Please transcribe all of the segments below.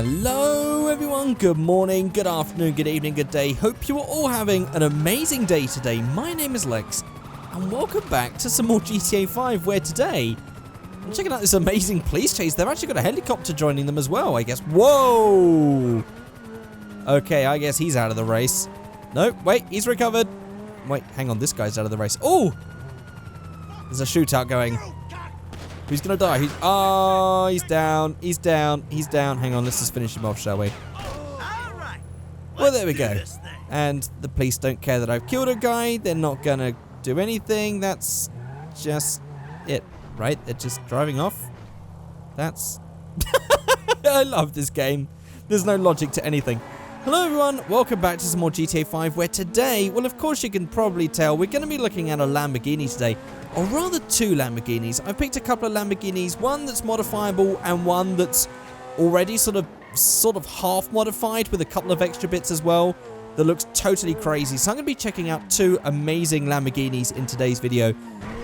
Hello everyone, good morning, good afternoon, good evening, good day. Hope you are all having an amazing day today. My name is Lex and welcome back to some more GTA 5 where today I'm checking out this amazing police chase. They've actually got a helicopter joining them as well, I guess. Whoa! Okay, I guess he's out of the race. No, wait, he's recovered. Wait, hang on, this guy's out of the race. Oh! There's a shootout going. Who's gonna die? He's down. He's down. He's down. Hang on, let's just finish him off, shall we? Well, there we go. And the police don't care that I've killed a guy. They're not gonna do anything. That's just it, right? They're just driving off. That's... I love this game. There's no logic to anything. Hello everyone, welcome back to some more GTA 5 where today, well of course you can probably tell, we're going to be looking at a Lamborghini today. Or rather two Lamborghinis. I've picked a couple of Lamborghinis, one that's modifiable and one that's already sort of half modified with a couple of extra bits as well. That looks totally crazy. So I'm going to be checking out two amazing Lamborghinis in today's video.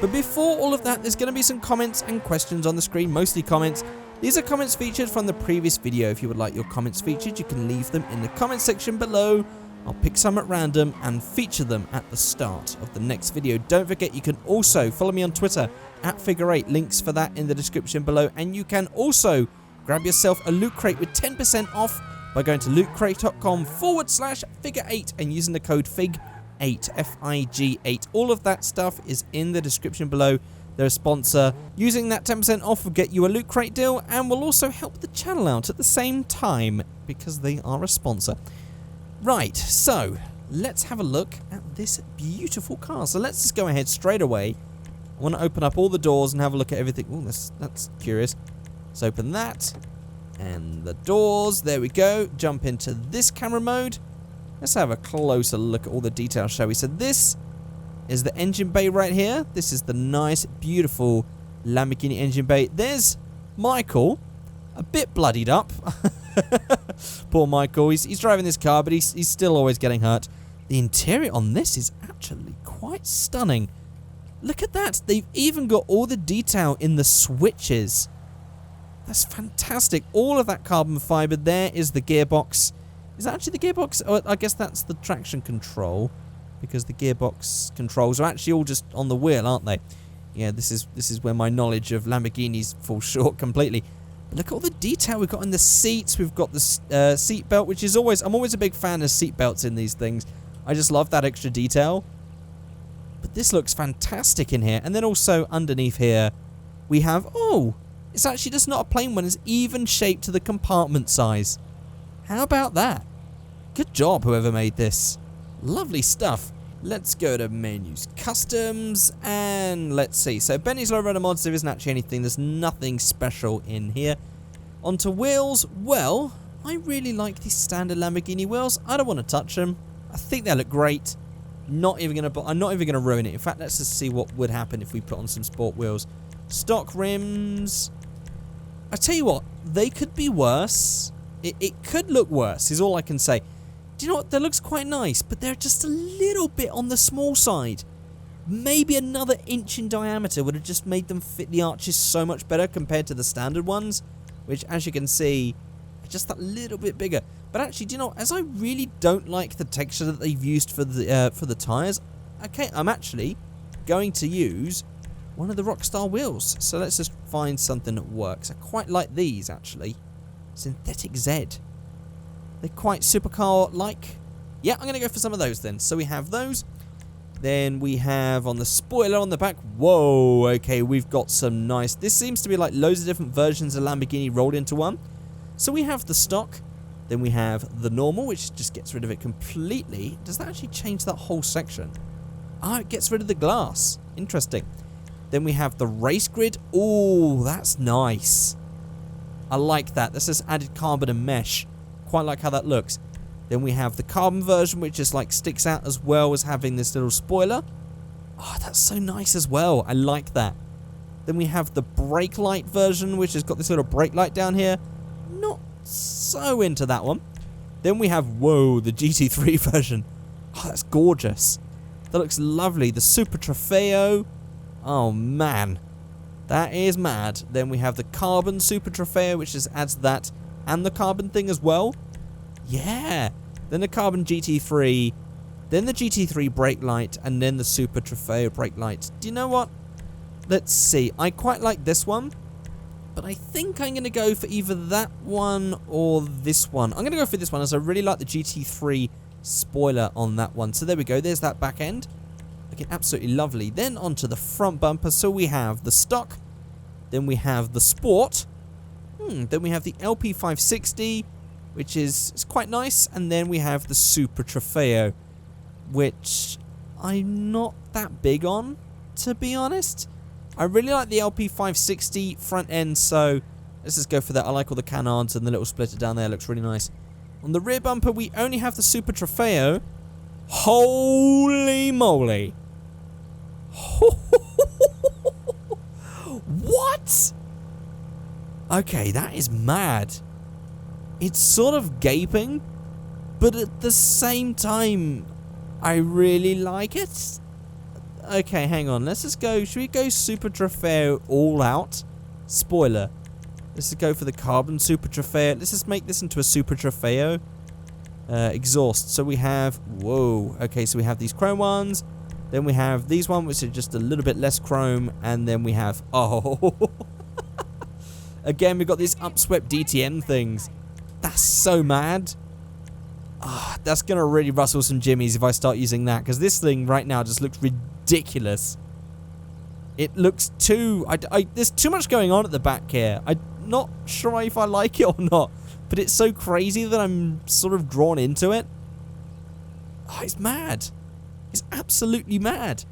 But before all of that, there's going to be some comments and questions on the screen, mostly comments. These are comments featured from the previous video. If you would like your comments featured, you can leave them in the comment section below. I'll pick some at random and feature them at the start of the next video. Don't forget, you can also follow me on Twitter at Figureight. Links for that in the description below. And you can also grab yourself a loot crate with 10% off by going to lootcrate.com/figure8 and using the code FIG8, F-I-G-8. All of that stuff is in the description below. They're a sponsor. Using that 10% off will get you a loot crate deal and will also help the channel out at the same time because they are a sponsor. Right, so let's have a look at this beautiful car. So let's just go ahead straight away. I want to open up all the doors and have a look at everything. Oh, that's curious. Let's open that and the doors. There we go. Jump into this camera mode. Let's have a closer look at all the details, shall we? So this is the engine bay right here. This is the nice, beautiful Lamborghini engine bay. There's Michael, a bit bloodied up. Poor Michael. He's driving this car, but he's still always getting hurt. The interior on this is actually quite stunning. Look at that. They've even got all the detail in the switches. That's fantastic. All of that carbon fiber. There is the gearbox. Is that actually the gearbox? Oh, I guess that's the traction control, because the gearbox controls are actually all just on the wheel, aren't they? Yeah, this is where my knowledge of Lamborghinis falls short completely. But look at all the detail we've got in the seats. We've got the seat belt, which is always... I'm always a big fan of seat belts in these things. I just love that extra detail. But this looks fantastic in here. And then also underneath here, we have... Oh, it's actually just not a plain one. It's even shaped to the compartment size. How about that? Good job, whoever made this. Lovely stuff. Let's go to menus, customs, and let's see. So Benny's Lowrider mods, there isn't actually anything. There's nothing special in here. Onto wheels. Well, I really like these standard Lamborghini wheels. I don't want to touch them. I think they look great. I'm not even gonna ruin it. In fact, let's just see what would happen if we put on some sport wheels. Stock rims. I tell you what, they could be worse. It could look worse, is all I can say. Do you know what? That looks quite nice, but they're just a little bit on the small side. Maybe another inch in diameter would have just made them fit the arches so much better compared to the standard ones, which, as you can see, are just that little bit bigger. But actually, do you know, as I really don't like the texture that they've used for the tires, okay, I'm actually going to use one of the Rockstar wheels. So let's just find something that works. I quite like these, actually. Synthetic Z. They're quite supercar-like. Yeah, I'm going to go for some of those then. So we have those. Then we have on the spoiler on the back. Whoa, okay, we've got some nice... This seems to be like loads of different versions of Lamborghini rolled into one. So we have the stock. Then we have the normal, which just gets rid of it completely. Does that actually change that whole section? Ah, it gets rid of the glass. Interesting. Then we have the race grid. Oh, that's nice. I like that. This is added carbon and mesh. Quite like how that looks. Then we have the carbon version, which just like sticks out as well as having this little spoiler. Oh, that's so nice as well. I like that. Then we have the brake light version, which has got this little brake light down here. Not so into that one. Then we have, whoa, the GT3 version. Oh, that's gorgeous. That looks lovely. The Super Trofeo. Oh, man. That is mad. Then we have the carbon Super Trofeo, which just adds that and the carbon thing as well. Yeah. Then the carbon GT3, then the GT3 brake light, and then the Super Trofeo brake light. Do you know what? Let's see. I quite like this one, but I think I'm going to go for either that one or this one. I'm going to go for this one as I really like the GT3 spoiler on that one. So there we go. There's that back end. Looking absolutely lovely. Then onto the front bumper. So we have the stock. Then we have the sport. Then we have the LP560, which is quite nice. And then we have the Super Trofeo, which I'm not that big on, to be honest. I really like the LP560 front end, so let's just go for that. I like all the canards and the little splitter down there. Looks really nice. On the rear bumper, we only have the Super Trofeo. Holy moly. What? Okay, that is mad. It's sort of gaping, but at the same time, I really like it. Okay, hang on. Let's just go. Should we go Super Trofeo all out? Spoiler. Let's just go for the carbon Super Trofeo. Let's just make this into a Super Trofeo. Exhaust. So we have... Whoa. Okay, so we have these chrome ones. Then we have these ones, which are just a little bit less chrome. And then we have... Oh. Again, we've got these upswept DTM things. That's so mad. Ah, that's going to really rustle some jimmies if I start using that. Because this thing right now just looks ridiculous. It looks too... there's too much going on at the back here. I'm not sure if I like it or not. But it's so crazy that I'm sort of drawn into it. Oh, it's mad. It's absolutely mad.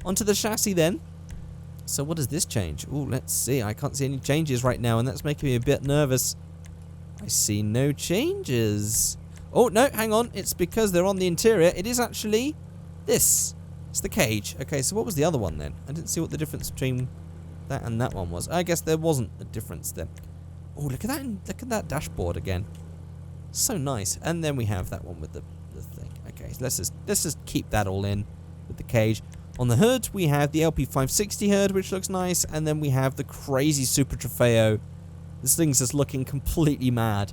Onto the chassis then. So what does this change? Oh, let's see. I can't see any changes right now, and that's making me a bit nervous. I see no changes. Oh, no, hang on. It's because they're on the interior. It is actually this. It's the cage. Okay, so what was the other one then? I didn't see what the difference between that and that one was. I guess there wasn't a difference then. Oh, look at that. Look at that dashboard again. So nice. And then we have that one with the thing. Okay, so let's just keep that all in with the cage. On the hood, we have the LP560 hood, which looks nice. And then we have the crazy Super Trofeo. This thing's just looking completely mad.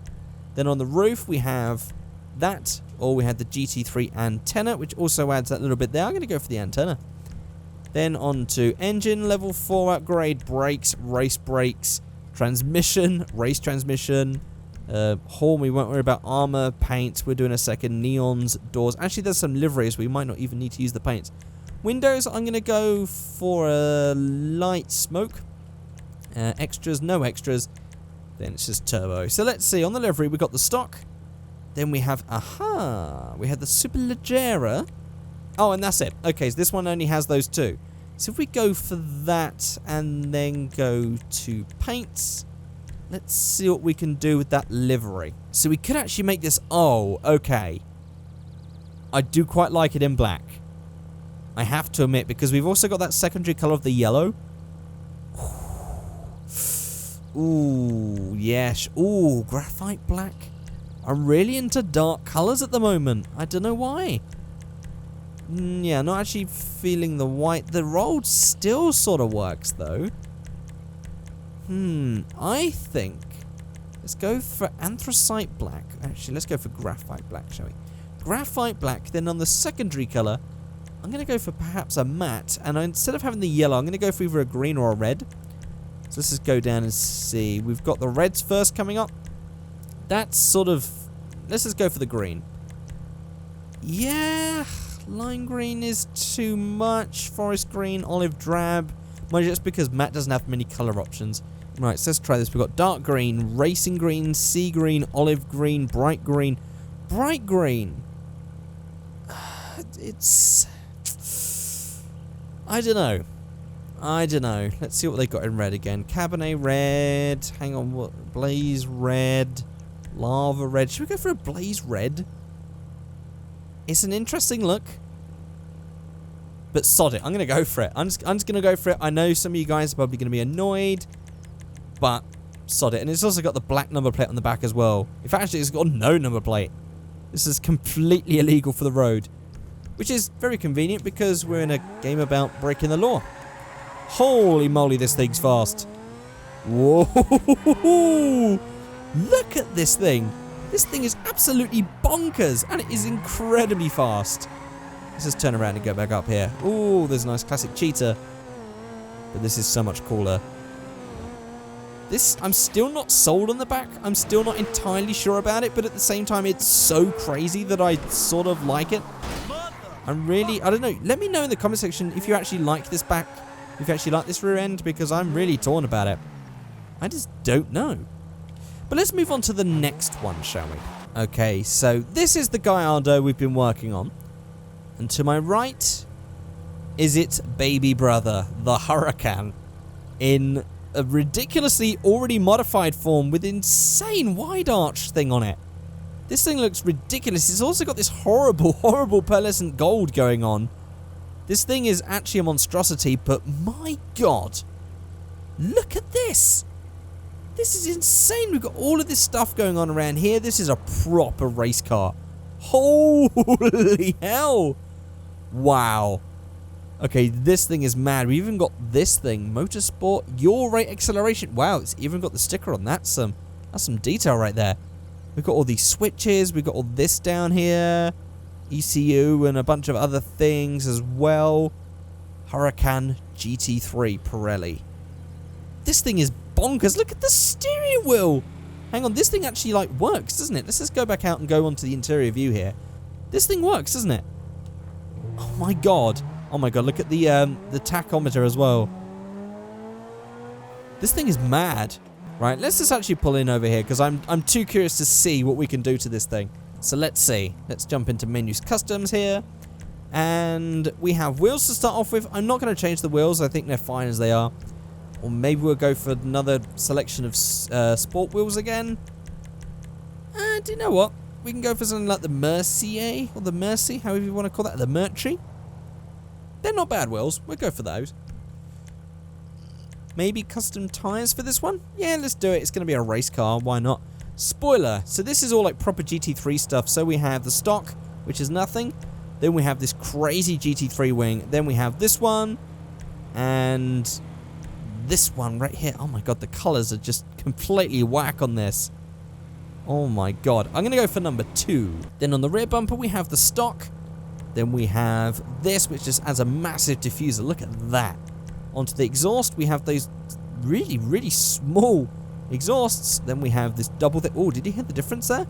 Then on the roof, we have that, or we had the GT3 antenna, which also adds that little bit there. I'm going to go for the antenna. Then on to engine, level 4 upgrade, brakes, race brakes, transmission, race transmission, horn, we won't worry about armor, paint, we're doing a second, neons, doors. Actually, there's some liveries, we might not even need to use the paints. Windows, I'm going to go for a light smoke. Extras, no extras. Then it's just turbo. So let's see, on the livery, we've got the stock. Then we have, we have the Superleggera. Oh, and that's it. Okay, so this one only has those two. So if we go for that and then go to paints, let's see what we can do with that livery. So we could actually make this, oh, okay. I do quite like it in black. I have to admit, because we've also got that secondary color of the yellow. Ooh, yes. Ooh, graphite black. I'm really into dark colors at the moment. I don't know why. Yeah, not actually feeling the white. The rolled still sort of works, though. I think... Let's go for anthracite black. Actually, let's go for graphite black, shall we? Graphite black. Then on the secondary color, I'm going to go for perhaps a matte. And instead of having the yellow, I'm going to go for either a green or a red. So let's just go down and see. We've got the reds first coming up. That's sort of... Let's just go for the green. Yeah, lime green is too much. Forest green, olive drab. Mind you, just because matte doesn't have many color options. Right, so let's try this. We've got dark green, racing green, sea green, olive green, bright green. Bright green. It's... I don't know. Let's see what they got in red again. Cabernet red. Hang on, what? Blaze red. Lava red. Should we go for a blaze red? It's an interesting look. But sod it. I'm going to go for it. I'm just going to go for it. I know some of you guys are probably going to be annoyed. But sod it. And it's also got the black number plate on the back as well. In fact, actually, it's got no number plate. This is completely illegal for the road. Which is very convenient because we're in a game about breaking the law. Holy moly, this thing's fast. Whoa. Look at this thing. This thing is absolutely bonkers, and it is incredibly fast. Let's just turn around and go back up here. Ooh, there's a nice classic cheetah. But this is so much cooler. This, I'm still not sold on the back. I'm still not entirely sure about it, but at the same time, it's so crazy that I sort of like it. I don't know. Let me know in the comment section if you actually like this back, if you actually like this rear end, because I'm really torn about it. I just don't know. But let's move on to the next one, shall we? Okay, so this is the Gallardo we've been working on. And to my right is its baby brother, the Huracan, in a ridiculously already modified form with insane wide arch thing on it. This thing looks ridiculous. It's also got this horrible, horrible pearlescent gold going on. This thing is actually a monstrosity, but my god, look at this. This is insane. We've got all of this stuff going on around here. This is a proper race car. Holy hell. Wow. Okay, this thing is mad. We even got this thing. Motorsport, your rate acceleration. Wow, it's even got the sticker on that. That's some detail right there. We've got all these switches. We've got all this down here. ECU and a bunch of other things as well. Huracan GT3 Pirelli. This thing is bonkers. Look at the steering wheel. Hang on, this thing actually like works, doesn't it? Let's just go back out and go onto the interior view here. This thing works, doesn't it? Oh my god. Oh my god, look at the tachometer as well. This thing is mad. Right, let's just actually pull in over here because I'm too curious to see what we can do to this thing. So let's see. Let's jump into menus customs here. And we have wheels to start off with. I'm not going to change the wheels. I think they're fine as they are. Or maybe we'll go for another selection of sport wheels again. Do you know what? We can go for something like the Mercier or the Mercy, however you want to call that, the Mercury. They're not bad wheels. We'll go for those. Maybe custom tyres for this one? Yeah, let's do it. It's going to be a race car. Why not? Spoiler. So this is all like proper GT3 stuff. So we have the stock, which is nothing. Then we have this crazy GT3 wing. Then we have this one. And this one right here. Oh my god, the colours are just completely whack on this. Oh my god. I'm going to go for number 2. Then on the rear bumper, we have the stock. Then we have this, which just adds a massive diffuser. Look at that. Onto the exhaust, we have those really, really small exhausts. Then we have this double thing. Oh, did you hear the difference there?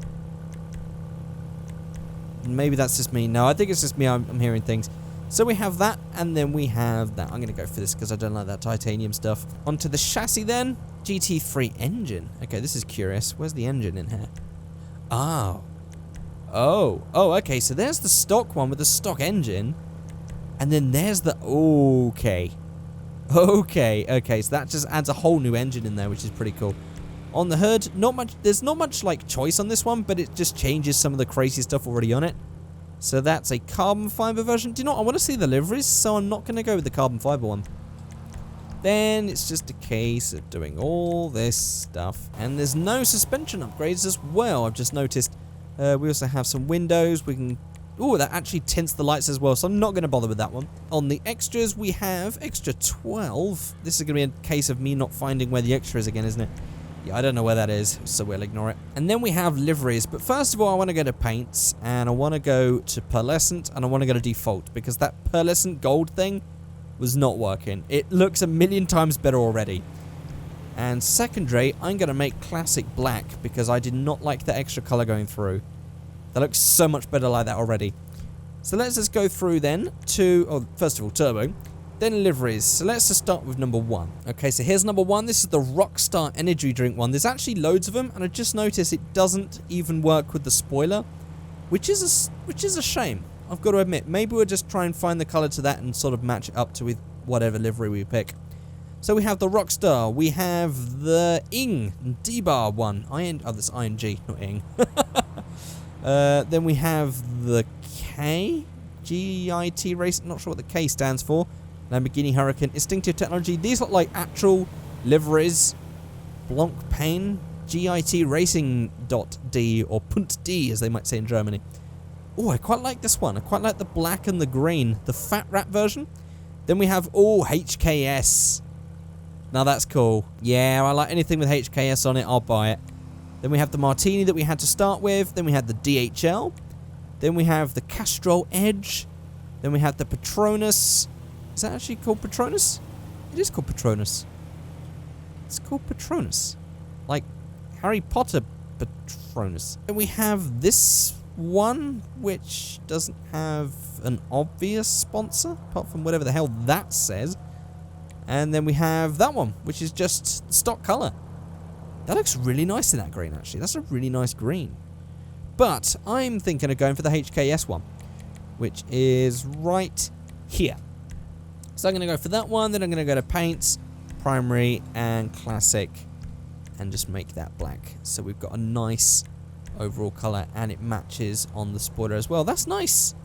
Maybe that's just me. No, I think it's just me. I'm hearing things. So we have that, and then we have that. I'm going to go for this because I don't like that titanium stuff. Onto the chassis then. GT3 engine. Okay, this is curious. Where's the engine in here? Oh. Oh, okay. So there's the stock one with the stock engine. And then there's the... Okay. Okay. So that just adds a whole new engine in there, which is pretty cool. On the hood, not much. There's not much like choice on this one, but it just changes some of the crazy stuff already on it. So that's a carbon fiber version. Do you know what? I want to see the liveries, so I'm not going to go with the carbon fiber one. Then it's just a case of doing all this stuff. And there's no suspension upgrades as well, I've just noticed. We also have some windows. We can... Oh, that actually tints the lights as well, so I'm not going to bother with that one. On the extras, we have extra 12. This is going to be a case of me not finding where the extra is again, isn't it? Yeah, I don't know where that is, so we'll ignore it. And then we have liveries, but first of all, I want to go to paints, and I want to go to pearlescent, and I want to go to default, because that pearlescent gold thing was not working. It looks a million times better already. And secondary, I'm going to make classic black, because I did not like the extra color going through. That looks so much better like that already. So let's just go through then to, oh, first of all, turbo. Then liveries. So let's just start with number 1. Okay, so here's number 1. This is the Rockstar energy drink one. There's actually loads of them, and I just noticed it doesn't even work with the spoiler, which is a shame. I've got to admit. Maybe we'll just try and find the color to that and sort of match it up to with whatever livery we pick. So we have the Rockstar. We have the Ing D-Bar one. That's ING, not Ing. Then we have the K, GIT race. Not sure what the K stands for. Lamborghini Huracan, Instinctive Technology. These look like actual liveries. Blanc Pain, GIT Racing .D or Punt D, as they might say in Germany. Oh, I quite like this one. I quite like the black and the green, the fat wrap version. Then we have HKS. Now that's cool. Yeah, I like anything with HKS on it. I'll buy it. Then we have the Martini that we had to start with. Then we had the DHL. Then we have the Castrol Edge. Then we have the Patronus. Is that actually called Patronus? It is called Patronus. It's called Patronus. Like Harry Potter Patronus. And we have this one, which doesn't have an obvious sponsor, apart from whatever the hell that says. And then we have that one, which is just stock colour. That looks really nice in that green, actually. That's a really nice green. But I'm thinking of going for the HKS one, which is right here. So I'm going to go for that one. Then I'm going to go to paints, primary, and classic, and just make that black. So we've got a nice overall colour, and it matches on the spoiler as well. That's nice.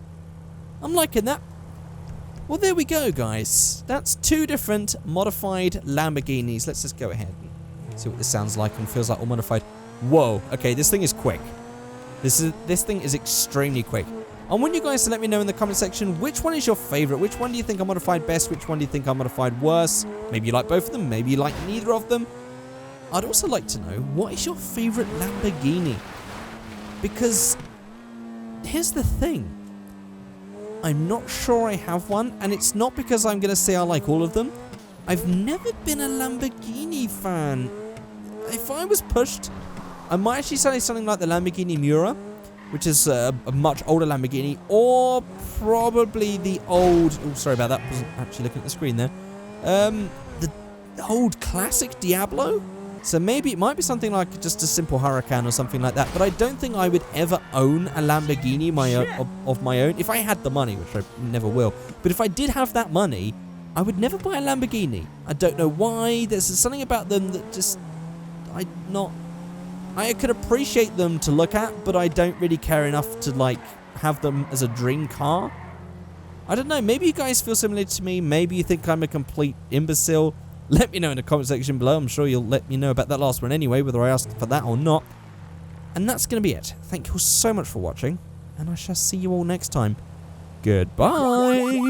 I'm liking that. Well, there we go, guys. That's 2 different modified Lamborghinis. Let's just go ahead and see what this sounds like and feels like all modified. Whoa. Okay, this thing is quick. This thing is extremely quick. I want you guys to let me know in the comment section which one is your favourite. Which one do you think I modified best? Which one do you think I modified worse? Maybe you like both of them. Maybe you like neither of them. I'd also like to know, what is your favourite Lamborghini? Because here's the thing. I'm not sure I have one, and it's not because I'm going to say I like all of them. I've never been a Lamborghini fan. If I was pushed, I might actually say something like the Lamborghini Miura, which is a much older Lamborghini, or probably the old... Oh, sorry about that. I wasn't actually looking at the screen there. The old classic Diablo. So maybe it might be something like just a simple Huracan or something like that. But I don't think I would ever own a Lamborghini of my own. If I had the money, which I never will. But if I did have that money, I would never buy a Lamborghini. I don't know why. There's something about them that just... I could appreciate them to look at, but I don't really care enough to, like, have them as a dream car. I don't know. Maybe you guys feel similar to me. Maybe you think I'm a complete imbecile. Let me know in the comment section below. I'm sure you'll let me know about that last one anyway, whether I asked for that or not. And that's going to be it. Thank you all so much for watching, and I shall see you all next time. Goodbye.